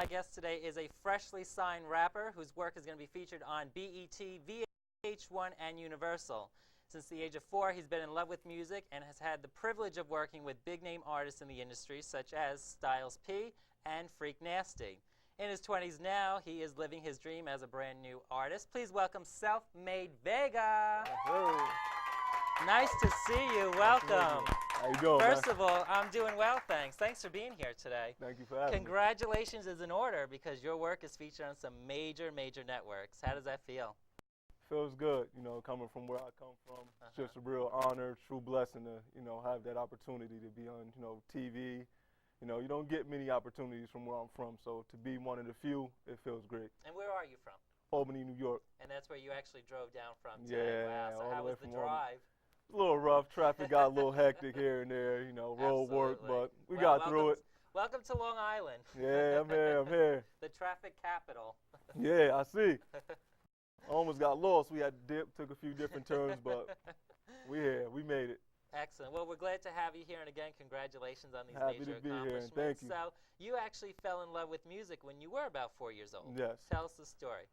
My guest today is a freshly signed rapper whose work is going to be featured on BET, VH1, and Universal. Since the age of 4, he's been in love with music and has had the privilege of working with big-name artists in the industry such as Styles P and Freak Nasty. In his 20s now, he is living his dream as a brand new artist. Please welcome Made Vega. Hey. Nice to see you. Welcome. How you doing, First man? of all, I'm doing well, thanks. Thanks for being here today. Thank you for having me. Congratulations is in order because your work is featured on some major networks. How does that feel? Feels good, coming from where I come from. It's just a real honor, true blessing to, have that opportunity to be on, TV. You don't get many opportunities from where I'm from, so to be one of the few, it feels great. And where are you from? Albany, New York. And that's where you actually drove down from today. Yeah. Wow. So how was the drive? A little rough. Traffic got a little hectic here and there, road work, but we got through it. Welcome to Long Island. Yeah, I'm here. The traffic capital. Yeah, I see. I almost got lost. We had to dip, took a few different turns, but we're here. We made it. Excellent. Well, we're glad to have you here, and again, congratulations on these Happy major to be here, accomplishments. and thank you. So, you actually fell in love with music when you were about 4 years old. Yes. Tell us the story.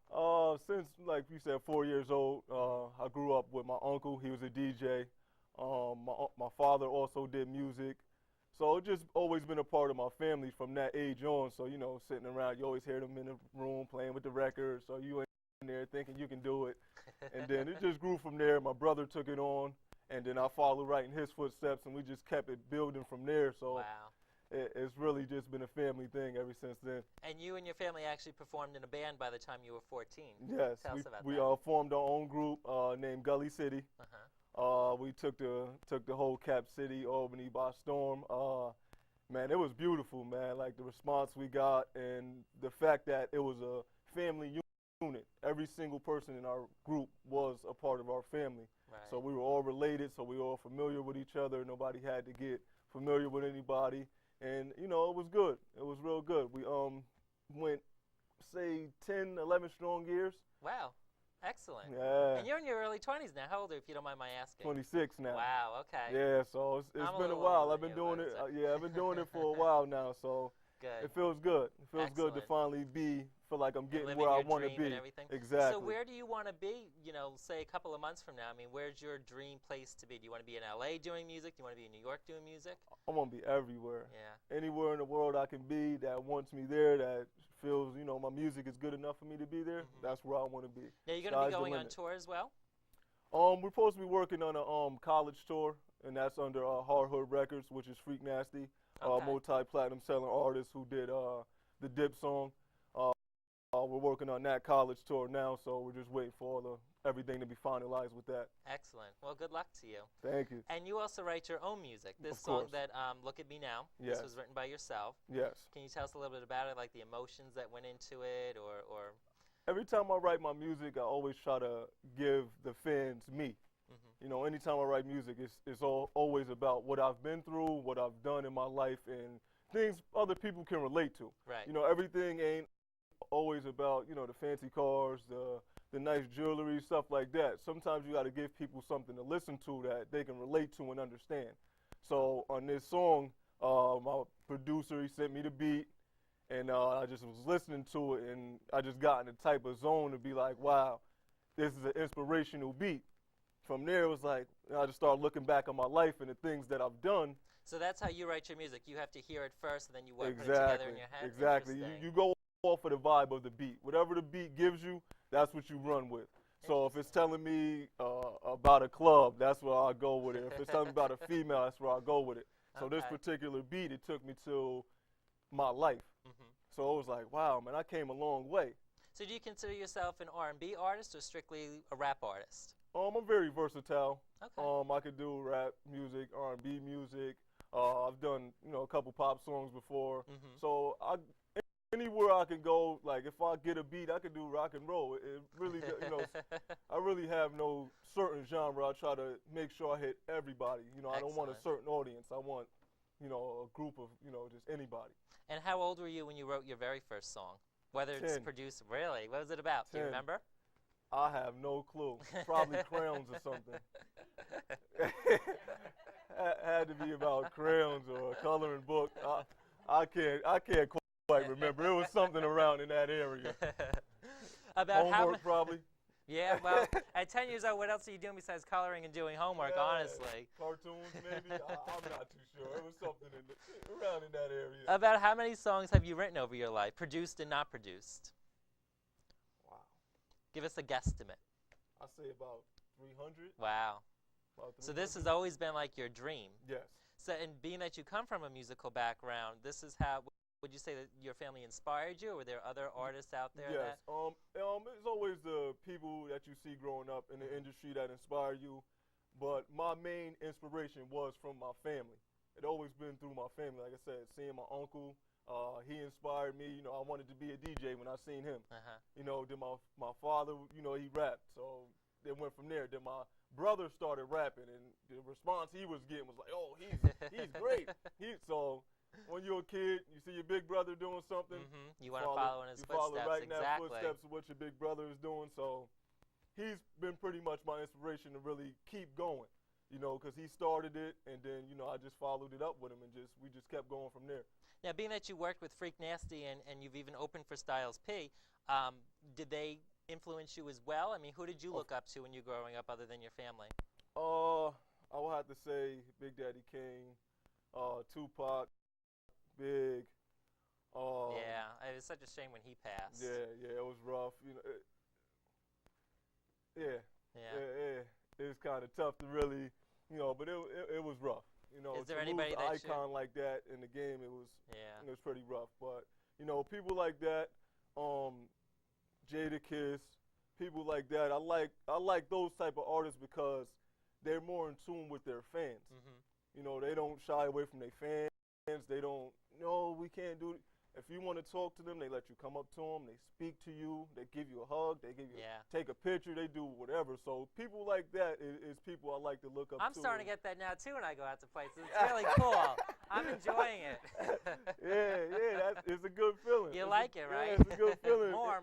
Since, like you said, 4 years old, I grew up with my uncle. He was a DJ. My father also did music. So it's just always been a part of my family from that age on. So, sitting around, you always hear them in the room playing with the records. So you in there thinking you can do it. And then it just grew from there. My brother took it on. And then I followed right in his footsteps, and we just kept it building from there. So wow. It's really just been a family thing ever since then. And you and your family actually performed in a band by the time you were 14. Yes, Tell us about we that. formed our own group named Gully City. We took the whole Cap City, Albany by storm. Man, it was beautiful, man. Like the response we got, and the fact that it was a family unit. Every single person in our group was a part of our family. Right. So we were all related, so we were all familiar with each other. Nobody had to get familiar with anybody. And, it was good. It was real good. We went, say, 10, 11 strong years. Wow. Excellent. Yeah. And you're in your early 20s now. How old are you, if you don't mind my asking? 26 now. Wow, okay. Yeah, so it's been a while. I've been doing it. I've been doing it for a while now, so good. It feels good. It feels good to finally feel like I'm getting where I want to be. Exactly. So where do you want to be, say a couple of months from now? I mean, where's your dream place to be? Do you want to be in LA doing music? Do you want to be in New York doing music? I want to be everywhere. Yeah. Anywhere in the world I can be that wants me there, that feels, my music is good enough for me to be there, that's where I want to be. Now, you're going to be going on tour as well? We're supposed to be working on a college tour, and that's under Hard Hood Records, which is Freak Nasty, multi-platinum selling artist who did the Dip song. We're working on that college tour now, so we're just waiting for everything to be finalized with that. Excellent. Well, good luck to you. Thank you. And you also write your own music. This Of song course. that, Look at Me Now, Yes. this was written by yourself. Yes. Can you tell us a little bit about it, like the emotions that went into it, or? Every time I write my music, I always try to give the fans me. Anytime I write music, it's always about what I've been through, what I've done in my life, and things other people can relate to. Right. Everything ain't always about, the fancy cars, the nice jewelry, stuff like that. Sometimes you got to give people something to listen to that they can relate to and understand. So on this song, my producer, he sent me the beat, and I just was listening to it, and I just got in the type of zone to be like, wow, this is an inspirational beat. From there, it was like, I just started looking back on my life and the things that I've done. So that's how you write your music. You have to hear it first, and then you put it together in your head? Exactly. You go off of the vibe of the beat. Whatever the beat gives you, that's what you run with. So if it's telling me about a club, that's where I go with it. If it's telling me about a female, that's where I go with it. So this particular beat, it took me to my life. So it was like, wow, man, I came a long way. So do you consider yourself an R&B artist or strictly a rap artist? I'm very versatile. Okay. I could do rap music, R&B music. I've done, a couple pop songs before. So anywhere I can go, like if I get a beat, I can do rock and roll. It really, I really have no certain genre. I try to make sure I hit everybody. I don't want a certain audience. I want, a group of, just anybody. And how old were you when you wrote your very first song? Whether it's 10. produced, really? What was it about? 10. Do you remember? I have no clue. Probably crayons or something. Had to be about crayons or a coloring book. I can't quite remember. It was something around in that area. About Homework, probably. Yeah, well, at 10 years old, what else are you doing besides coloring and doing homework, Yeah, honestly? cartoons, maybe? I'm not too sure. It was something around in that area. About how many songs have you written over your life, produced and not produced? Wow. Give us a guesstimate. I'd say about 300. Wow. About 300. So this has always been like your dream. Yes. So, and being that you come from a musical background, this is how, would you say that your family inspired you, or were there other artists out there? Yes. That It's always the people that you see growing up in the industry that inspire you, but my main inspiration was from my family. It always been through my family. Like I said, seeing my uncle, he inspired me. You know, I wanted to be a DJ when I seen him. You know, then my father, you know, he rapped, so they went from there. Then my brother started rapping, and the response he was getting was like, "Oh, he's great." So when you're a kid, you see your big brother doing something. You want to follow in his footsteps. You follow right in that Exactly. footsteps of what your big brother is doing. So he's been pretty much my inspiration to really keep going. You know, because he started it, and then, you know, I just followed it up with him, and we just kept going from there. Now, being that you worked with Freak Nasty and you've even opened for Styles P, did they influence you as well? I mean, who did you look up to when you were growing up other than your family? I would have to say Big Daddy Kane, Tupac, Big. Yeah, it was such a shame when he passed. Yeah, it was rough. You know, it was kind of tough to really, you know, but it was rough. You know, Is there to anybody lose an that icon like that in the game, it was pretty rough. But you know, people like that, Jadakiss, people like that. I like those type of artists because they're more in tune with their fans. You know, they don't shy away from their fans. They don't, no, we can't do it. If you want to talk to them, they let you come up to them. They speak to you. They give you a hug. They give you take a picture. They do whatever. So people like that is people I like to look up to. I'm starting to get that now too when I go out to places. It's really cool. I'm enjoying it. It's a good feeling. You like it, right? Yeah, it's a good feeling. more.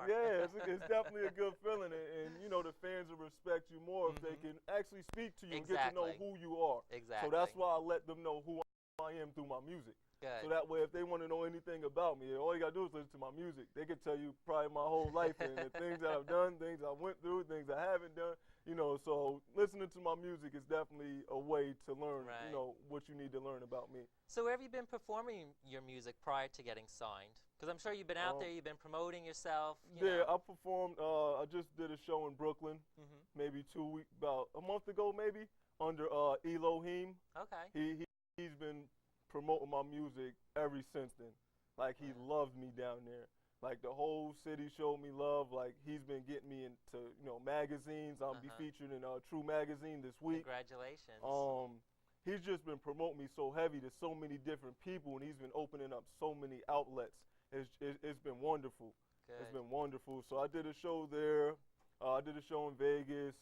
Yeah, it's definitely a good feeling, and you know the fans will respect you more if they can actually speak to you and get to know who you are. Exactly. So that's why I let them know who I am through my music. Good. So that way, if they want to know anything about me, all you got to do is listen to my music. They can tell you probably my whole life and the things that I've done, things I went through, things I haven't done. You know, so listening to my music is definitely a way to learn, you know, what you need to learn about me. So where have you been performing your music prior to getting signed? Because I'm sure you've been out there, you've been promoting yourself. You know. I performed, I just did a show in Brooklyn, maybe about a month ago maybe, under Elohim. Okay. He's been promoting my music ever since then. Like, he loved me down there. Like, the whole city showed me love. Like, he's been getting me into, you know, magazines. I'll be featured in True Magazine this week. Congratulations. He's just been promoting me so heavy to so many different people, and he's been opening up so many outlets. It's been wonderful. Good. It's been wonderful. So I did a show there. I did a show in Vegas.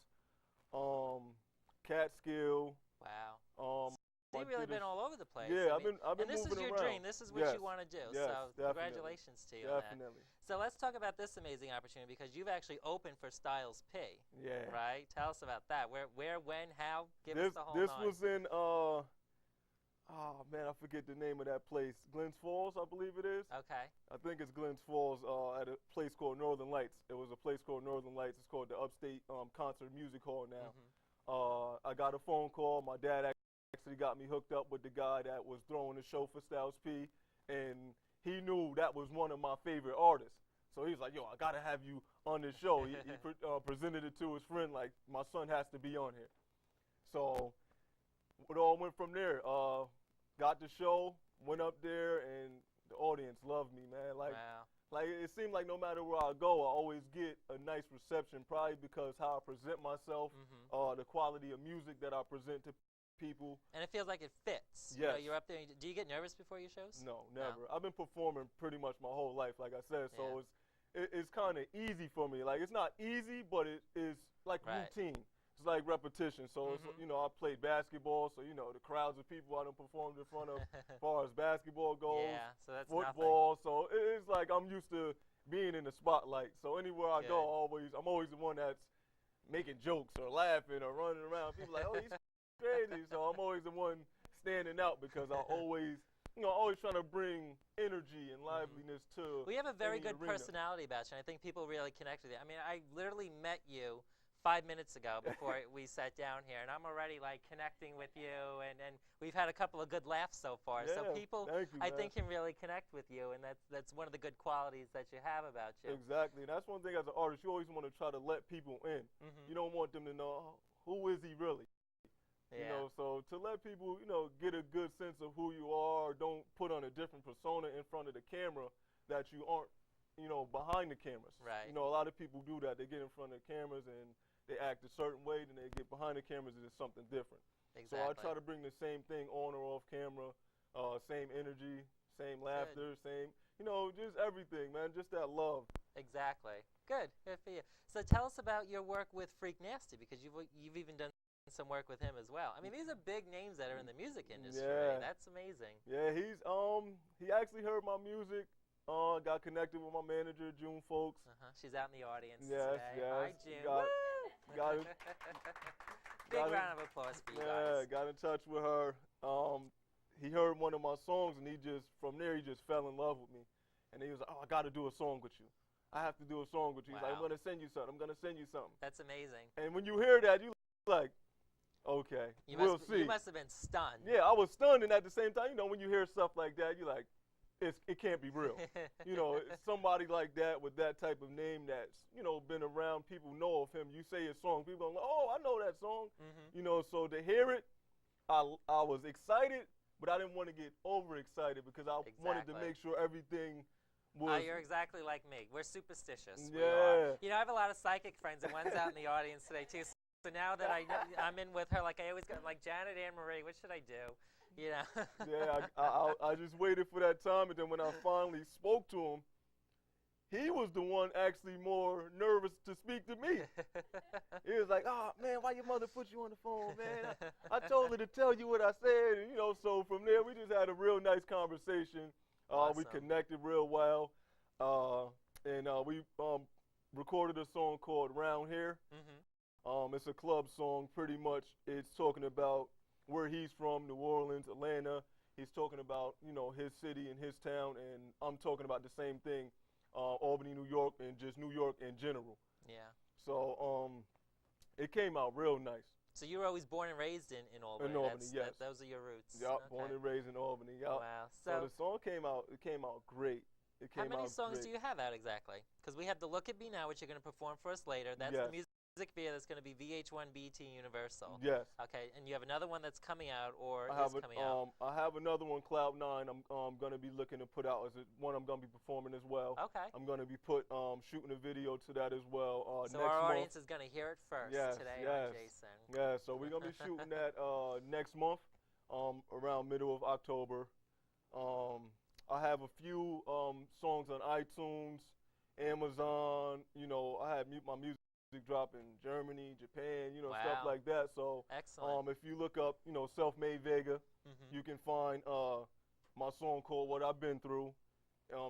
Catskill. Wow. So you've really been all over the place. Yeah, I've been and this is your around. dream. This is what you want to do. Yes, so congratulations to you on that. So let's talk about this amazing opportunity because you've actually opened for Styles P. Yeah. Right? Tell us about that. Where, when, how? Give us the whole This was in, oh man, I forget the name of that place. Glens Falls, I believe it is. Okay. I think it's Glens Falls at a place called Northern Lights. It was a place called Northern Lights. It's called the Upstate Concert Music Hall now. I got a phone call. My dad actually got me hooked up with the guy that was throwing the show for Styles P, and he knew that was one of my favorite artists. So he was like, yo, I got to have you on this show. He presented it to his friend, like, my son has to be on here. So it all went from there. Got the show, went up there, and the audience loved me, man. Like, like it seemed like no matter where I go, I always get a nice reception, probably because how I present myself, the quality of music that I present to people. And it feels like it fits. Yes. You know, you're up there. Do you get nervous before your shows? No, never. I've been performing pretty much my whole life, like I said, so it's kind of easy for me. Like, it's not easy, but it is like routine. It's like repetition. So, it's, you know, I played basketball, so, you know, the crowds of people I done performed in front of as far as basketball goes. Yeah, so that's football. So it's like I'm used to being in the spotlight. So anywhere I go, I'm always the one that's making jokes or laughing or running around. People like, oh, he's crazy. So I'm always the one standing out because I always always trying to bring energy and liveliness to. We have a very good arena. personality about you, and I think people really connect with you. I mean, I literally met you 5 minutes ago before we sat down here, and I'm already like connecting with you, and we've had a couple of good laughs so far. Yeah, So people, thank you, I man. think, can really connect with you, and that's one of the good qualities that you have about you. Exactly, and that's one thing as an artist, you always want to try to let people in. You don't want them to know who is he really. Yeah. So to let people, get a good sense of who you are, don't put on a different persona in front of the camera that you aren't, behind the cameras. Right. A lot of people do that. They get in front of the cameras and they act a certain way, then they get behind the cameras and it's something different. Exactly. So I try to bring the same thing on or off camera, same energy, same laughter, same, just everything, man, just that love. Exactly. Good. Good for you. So tell us about your work with Freak Nasty, because you've even done some work with him as well. I mean, these are big names that are in the music industry. Yeah. That's amazing. Yeah, he actually heard my music. Got connected with my manager, June Folks. She's out in the audience yes, today. Yes. Hi, June. Got Big round of applause for you guys. Got in touch with her. He heard one of my songs, and from there, he just fell in love with me. And he was like, oh, I got to do a song with you. I have to do a song with you. He's like, I'm going to send you something. I'm going to send you something. That's amazing. And when you hear that, you like, okay, we'll see. You must have been stunned. Yeah, I was stunned, and at the same time, when you hear stuff like that, you're like, it can't be real. Somebody like that with that type of name that's, been around, people know of him. You say his song, people go, oh, I know that song. So to hear it, I was excited, but I didn't want to get overexcited because I wanted to make sure everything was. You're exactly like me. We're superstitious. Yeah. We are. I have a lot of psychic friends, and one's out in the audience today, too. So now that I'm in with her, like I always go, like, Janet, Anne Marie, what should I do? Yeah, I just waited for that time, and then when I finally spoke to him, he was the one actually more nervous to speak to me. He was like, oh, man, why your mother put you on the phone, man? I told her to tell you what I said. And, so from there, we just had a real nice conversation. Awesome. We connected real well. And we recorded a song called Round Here. It's a club song, pretty much. It's talking about where he's from, New Orleans, Atlanta. He's talking about, his city and his town, and I'm talking about the same thing, Albany, New York, and just New York in general. Yeah. So it came out real nice. So you were always born and raised in Albany? In Albany, yes. Those are your roots? Yep, born and raised in Albany, yep. Wow. So the song came out great. How many songs do you have out exactly? Because we have the Look at Me Now, which you're going to perform for us later. That's the music video that's going to be VH1 BET Universal. Yes. Okay, and you have another one that's coming out or coming out? I have another one, Cloud 9. I'm going to be looking to put out as one I'm going to be performing as well. Okay. I'm going to be shooting a video to that as well so next our month. audience is going to hear it first today on Jason. Yeah, so we're going to be shooting that next month, around middle of October. I have a few songs on iTunes, Amazon. I have my music drop in Germany, Japan, stuff like that. So if you look up, Self-Made Vega, you can find my song called What I've Been Through.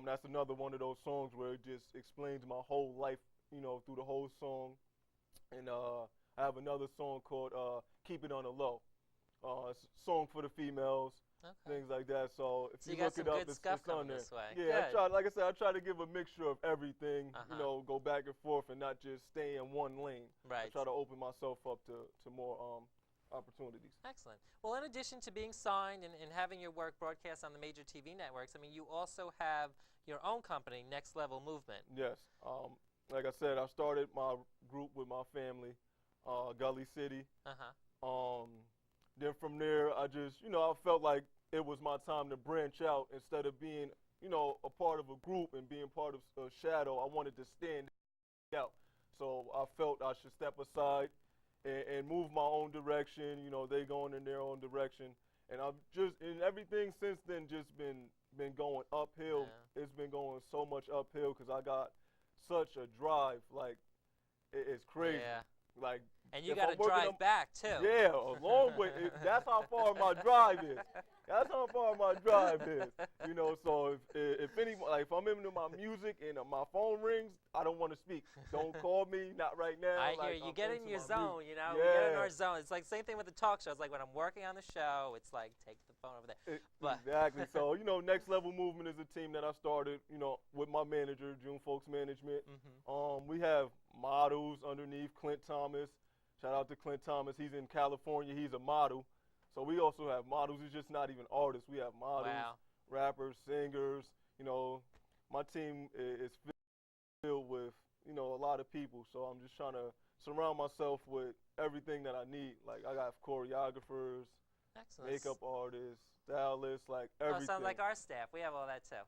That's another one of those songs where it just explains my whole life, through the whole song. And I have another song called Keep It On the Low. It's a song for the females. Things like that. So if you look it up, it's on there. This way. Yeah, like I said, I try to give a mixture of everything. Go back and forth and not just stay in one lane. Right. I try to open myself up to more opportunities. Excellent. Well, in addition to being signed and having your work broadcast on the major TV networks, I mean, you also have your own company, Next Level Movement. Yes. Like I said, I started my group with my family, Gully City. Then from there, I just, I felt like it was my time to branch out instead of being, a part of a group and being part of a shadow. I wanted to stand out. So I felt I should step aside and move my own direction. They going in their own direction. And I've and everything since then just been going uphill. Yeah. It's been going so much uphill because I got such a drive. Like, it's crazy. Yeah. Like, And you got to drive back, too. Yeah, a long way. That's how far my drive is. That's how far my drive is. You know, so if I'm into my music and my phone rings, I don't want to speak. Don't call me, not right now. I hear you. Get in your zone, you know. We get in our zone. It's like same thing with the talk shows. Like when I'm working on the show, it's like take the phone over there. Exactly. So, you know, Next Level Movement is a team that I started, you know, with my manager, June Folks Management. We have models underneath Clint Thomas. Shout out to Clint Thomas. He's in California. He's a model. So we also have models. It's just not even artists. We have models, rappers, singers. You know, my team is filled with, you know, a lot of people. So I'm just trying to surround myself with everything that I need. Like I got choreographers, makeup artists, stylists, like everything. Oh, sounds like our staff. We have all that too.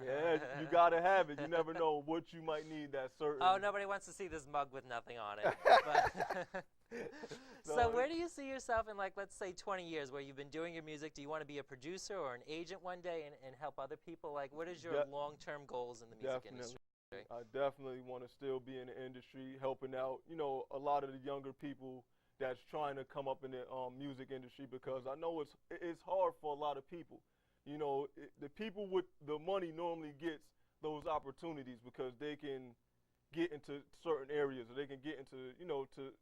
Yeah, you gotta have it. You never know what you might need that certain. Oh, nobody wants to see this mug with nothing on it. So where do you see yourself in, like, let's say 20 years where you've been doing your music? Do you want to be a producer or an agent one day and help other people? Like, what is your long-term goals in the music industry? I definitely want to still be in the industry, helping out, you know, a lot of the younger people that's trying to come up in the music industry, because I know it's hard for a lot of people. You know, the people with the money normally gets those opportunities because they can get into certain areas, or they can get into, you know, to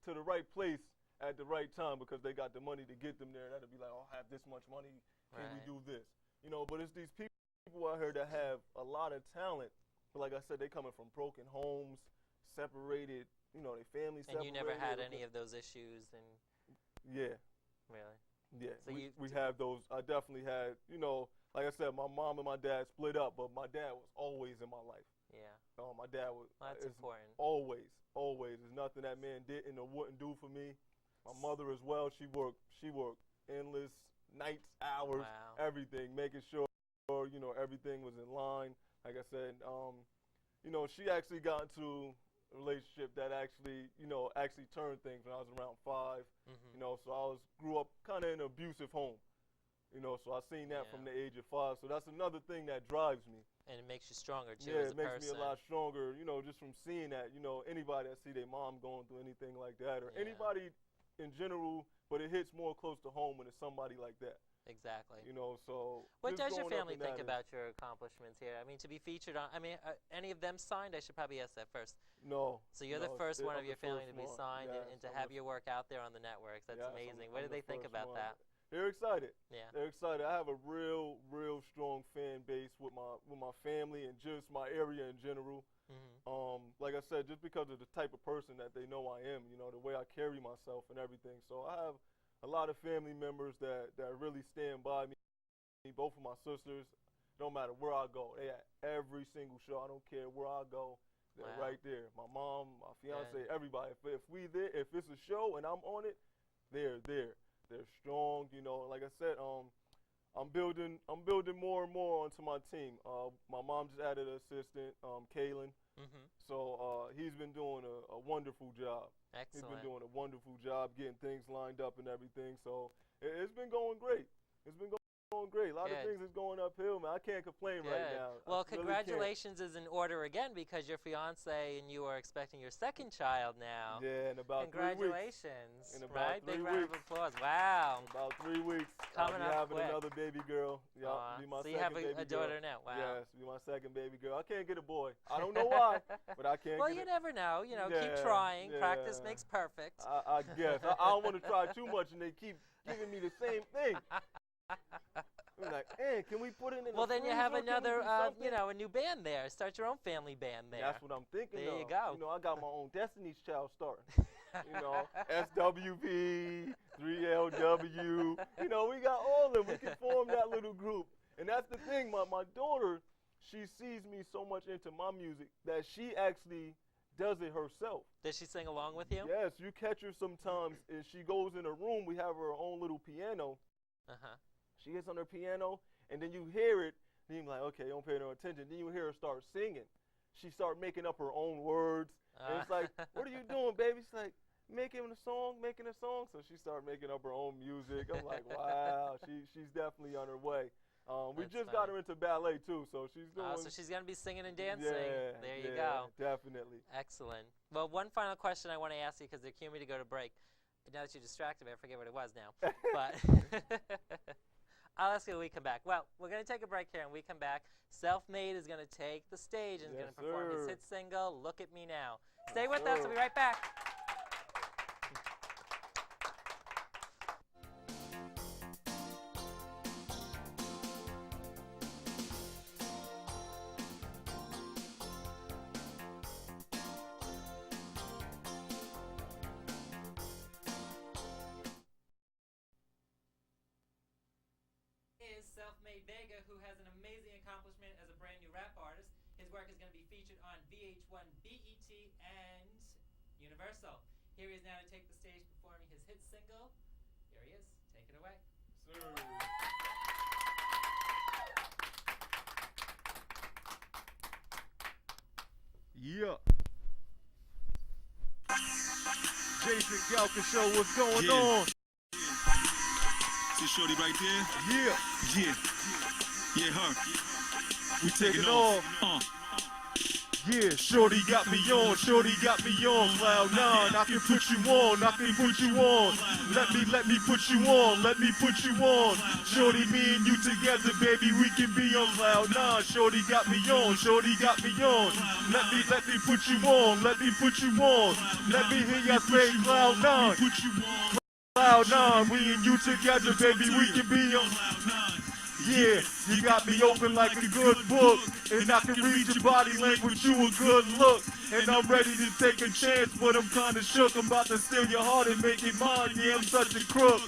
the right place at the right time because they got the money to get them there. That'll be like, oh, I have this much money, can we do this? You know, but it's these people out here that have a lot of talent, but like I said, they coming from broken homes, separated, you know, their family separated. And you never had any of those issues? Yeah. Really? Yeah, so we have those. I definitely had, you know, like I said, my mom and my dad split up, but my dad was always in my life. Yeah. My dad was. Well, that's important. Always. There's nothing that man didn't or wouldn't do for me. My mother as well. She worked endless nights, hours, everything, making sure, you know, everything was in line. Like I said, you know, she actually got into a relationship that actually turned things when I was around 5. You know, so I grew up kind of in an abusive home. You know, so I seen that from the age of 5. So that's another thing that drives me. And it makes you stronger too. Yeah, as a it makes person. me a lot stronger. You know, just from seeing that. You know, anybody that see their mom going through anything like that, or anybody in general, but it hits more close to home when it's somebody like that. Exactly. You know, so. What does your family think about your accomplishments here? I mean, to be featured on, I mean, any of them signed? I should probably ask that first. No. So you're the first one of your family to be signed and to have your work out there on the networks. That's amazing. What do they think about that? They're excited. Yeah. They're excited. I have a real strong fan base with my family and just my area in general. Like I said, just because of the type of person that they know I am, you know, the way I carry myself and everything. So I have a lot of family members that really stand by me. Both of my sisters, no matter where I go, they at every single show. I don't care where I go, they're right there. My mom, my fiance, everybody. If it's a show and I'm on it, they're there. They're strong, you know. Like I said, I'm building more and more onto my team. My mom just added an assistant, Kaylin. So he's been doing a wonderful job. Excellent. He's been doing a wonderful job getting things lined up and everything. So it's been going great. It's been going great. A lot of things is going uphill, man. I can't complain right now. Well, congratulations is in order again because your fiance and you are expecting your second child now. Yeah, in about 3 weeks. Congratulations. In about 3 weeks. Big round of applause. Wow. In about 3 weeks. Coming I'll up be having another baby girl. Yeah, be my so you have a daughter now. Wow. Yes, be my second baby girl. I can't get a boy. I don't know why, but I can't. Well, you never know. You know, keep trying. Practice makes perfect. I guess. I don't want to try too much, and they keep giving me the same thing. I'm like, hey, can we put it in? Well, then you have another, you know, a new band there. Start your own family band there. That's what I'm thinking. There you go. You know, I got my own Destiny's Child starting. You know, SWV, 3LW. You know, we got all of them. We can form that little group. And that's the thing. My daughter, she sees me so much into my music that she actually does it herself. Does she sing along with you? Yes, you catch her sometimes, and she goes in her room. We have her own little piano. She gets on her piano, and then you hear it, and you're like, okay, don't pay no attention. Then you hear her start singing. She start making up her own words, and it's like, what are you doing, baby? She's like, making a song. So she started making up her own music. I'm like, wow, she's definitely on her way. We That's just funny. got her into ballet too, so she's going. Oh, so she's going to be singing and dancing. Yeah, There you yeah, go. definitely. Excellent. Well, one final question I want to ask you because they're cueing me to go to break. Now that you distracted me, I forget what it was now. But I'll ask you when we come back. Well, we're going to take a break here, and when we come back, Self-Made is going to take the stage and is going to perform his hit single, Look at Me Now. Stay with us. We'll be right back. Made Vega, who has an amazing accomplishment as a brand new rap artist. His work is going to be featured on VH1, BET, and Universal. Here he is now to take the stage performing his hit single. Here he is. Take it away. Sir. Yeah. Jason Galka show, what's going on? See shorty right there? Yeah. Yeah. Yeah, her. We taking off. Yeah, shorty got me on, shorty got me on cloud nine. I can put you on, I can put you on. Let me put you on, let me put you on. Shorty, me and you together, baby, we can be on cloud nine. Shorty got me on, shorty got me on. Let me put you on, let me put you on. Let me hear you say cloud nine. Cloud nine, we and you together, baby, we can be on. Yeah, you got me open like a good book, and I can read your body language, you a good look. And I'm ready to take a chance, but I'm kinda shook. I'm about to steal your heart and make it mine, yeah, I'm such a crook.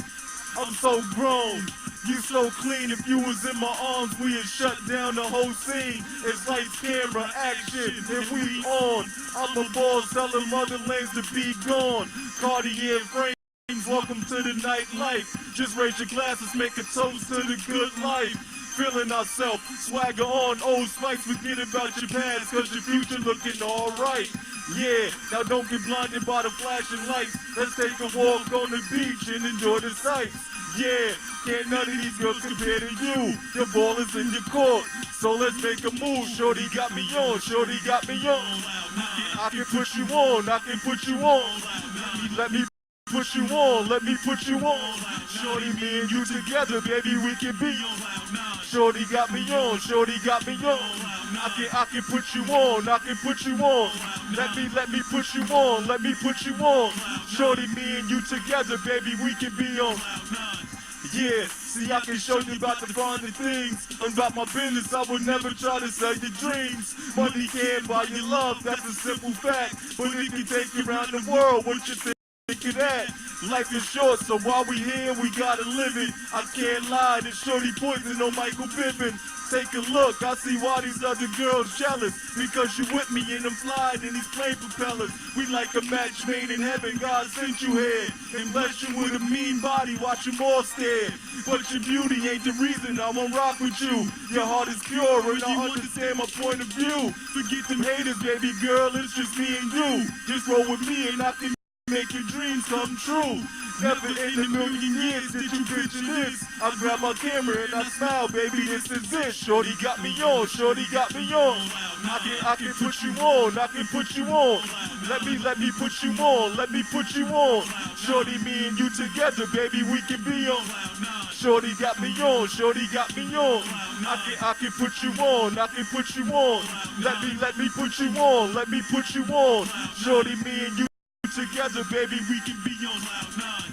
I'm so grown, you so clean. If you was in my arms, we had shut down the whole scene. It's lights, camera, action, and we on. I'm a boss telling mother lanes to be gone. Cartier frame. Welcome to the nightlife. Just raise your glasses, make a toast to the good life. Feeling ourselves, swagger on, old spikes. Forget about your past, cause your future looking alright. Yeah, now don't get blinded by the flashing lights. Let's take a walk on the beach and enjoy the sights. Yeah, can't none of these girls compare to you. The ball is in your court, so let's make a move. Shorty got me on, shorty got me on. I can put you on, I can put you on. Let me put you on, let me put you on. Shorty, me and you together, baby, we can be on. Shorty got me on, shorty got me on. I can put you on, I can put you on. Let me put you on, let me put you on. Shorty, me and you together, baby, we can be on. Yeah, see, I can show you about the finer things. About my business, I would never try to sell your dreams. Money can't buy your love, that's a simple fact. But it can take you around the world, what you think? Of that. Life is short, so while we here, we gotta live it. I can't lie, this shorty poison on Michael Pippin. Take a look, I see why these other girls jealous. Because you with me and I'm flying in these plane propellers. We like a match made in heaven, God sent you here. And bless you with a mean body, watch them all stare. But your beauty ain't the reason I won't rock with you. Your heart is pure and I understand my point of view. Forget them haters, baby girl, it's just me and you. Just roll with me and I can make your dreams come true. Never in a million years did you picture this. I grab my camera and I smile, baby, this is it. Shorty got me on, shorty got me on. I can put you on, I can put you on. Let me put you on, let me put you on. Shorty, me and you together, baby, we can be on. Shorty got me on, shorty got me on. I can put you on, I can put you on. Let me put you on, let me put you on. Shorty, me and you together, baby, we can be on cloud nine.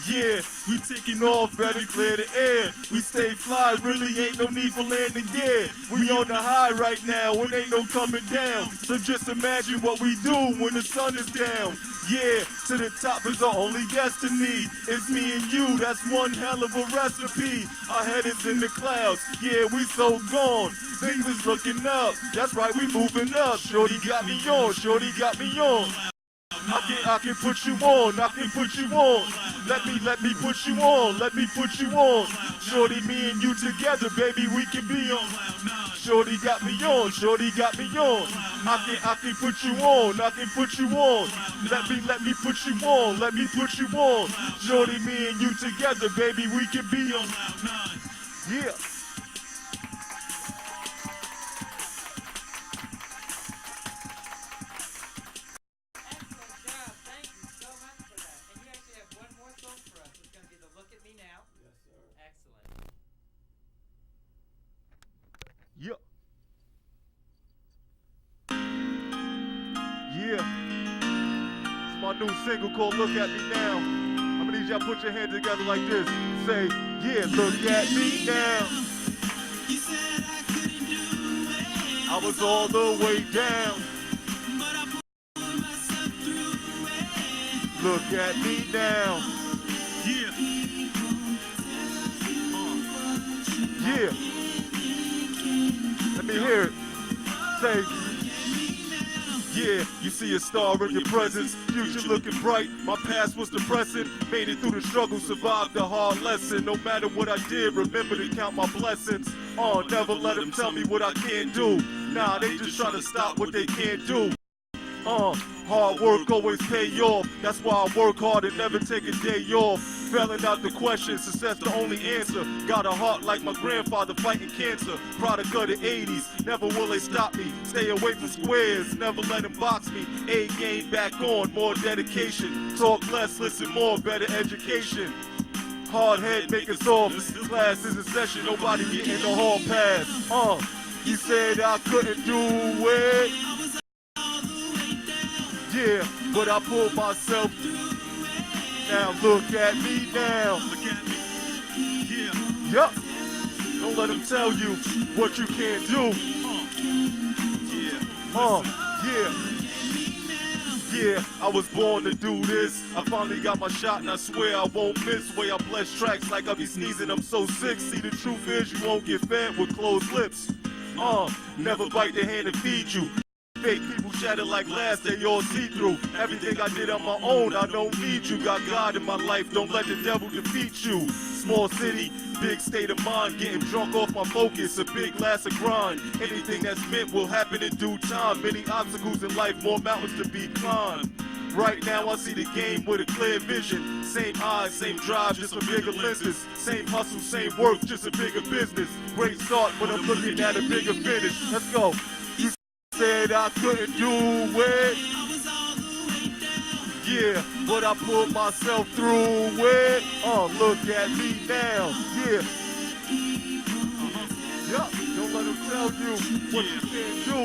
Yeah, we taking off, better clear the air. We stay fly, really ain't no need for landing gear. We on the high right now, and ain't no coming down. So just imagine what we do when the sun is down. Yeah, to the top is our only destiny. It's me and you, that's one hell of a recipe. Our head is in the clouds, yeah, we so gone. Things is looking up, that's right, we moving up. Shorty got me on, shorty got me on. I can put you on, I can put you on. Let me put you on, let me put you on. Shorty, me and you together, baby, we can be on. Shorty got me on, shorty got me on. I can put you on, I can put you on. Let me put you on, let me put you on. Shorty, me and you together, baby, we can be on. Yeah. my new single called Look At Me Now. I'm gonna need y'all put your hands together like this. Say, yeah, look at me now. You said I couldn't do it. I was all the way down. But I pulled myself through it. Look at me now. Yeah. Yeah. Let me hear it. Say, yeah, you see a star in your presence, future looking bright, my past was depressing, made it through the struggle, survived the hard lesson, no matter what I did, remember to count my blessings, never let them tell me what I can't do, nah, they just try to stop what they can't do, hard work always pay off, that's why I work hard and never take a day off, failing out the question, success the only answer, got a heart like my grandfather fighting cancer, product of the 80s, never will they stop me, stay away from squares, never let them box me, A game back on, more dedication, talk less, listen more, better education, hard head make us off, this class is a session, nobody getting the hall pass, you said I couldn't do it, yeah, but I pulled myself through. Now look at me now. Look at me. Yeah. Yup. Don't let them tell you what you can't do. Yeah. Yeah, I was born to do this. I finally got my shot and I swear I won't miss. Way I bless tracks like I be sneezing, I'm so sick. See, the truth is you won't get fed with closed lips. Never bite the hand that feed you. Fake people shatter like glass, they all see-through. Everything I did on my own, I don't need you. Got God in my life, don't let the devil defeat you. Small city, big state of mind, getting drunk off my focus, a big glass of grind. Anything that's meant will happen in due time. Many obstacles in life, more mountains to be climbed. Right now I see the game with a clear vision. Same eyes, same drive, just with bigger lenses. Same hustle, same work, just a bigger business. Great start, but I'm looking at a bigger finish. Let's go. Said I couldn't do it. Yeah, but I put myself through it. Look at me now. Yeah. Yup, don't let them tell you what you can't do.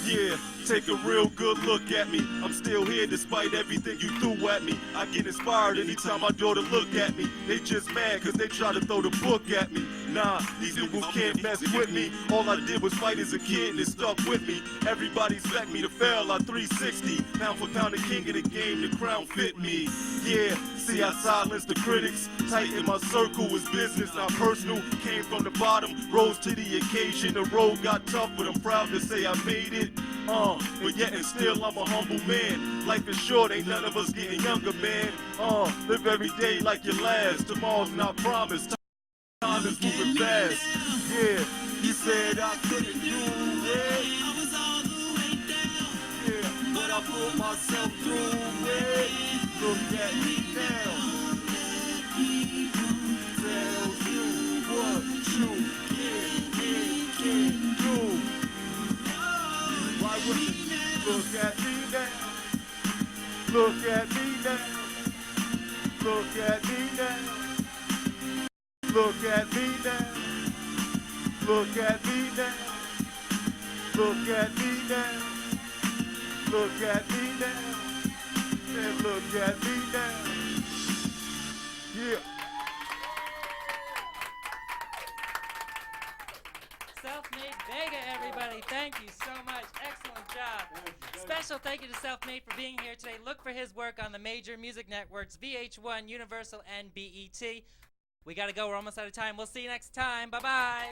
Yeah. Take a real good look at me. I'm still here despite everything you threw at me. I get inspired anytime my daughter look at me. They just mad cause they try to throw the book at me. Nah, these people can't mess with me. All I did was fight as a kid and it stuck with me. Everybody expect me to fail, I 360. Pound for pound, the king of the game, the crown fit me. Yeah, see I silenced the critics. Tight in my circle is business, not personal. Came from the bottom, rose to the occasion. The road got tough, but I'm proud to say I made it. But yet and still I'm a humble man. Life is short, ain't none of us getting younger, man. Live every day like your last. Tomorrow's not promised. Time is moving fast. Yeah, you said I couldn't do it. Yeah, but I pulled myself through it. Look at me now. Tell you what you can't do. Why would you look at me now? Look at me now. Look at me now. Look at me now. Look at me now. Look at me now. Look at me now. And look at me now. Yeah. Self-Made Vega, everybody. Thank you so much. Excellent job. Special thank you to Self-Made for being here today. Look for his work on the major music networks, VH1, Universal, and BET. We got to go. We're almost out of time. We'll see you next time. Bye-bye.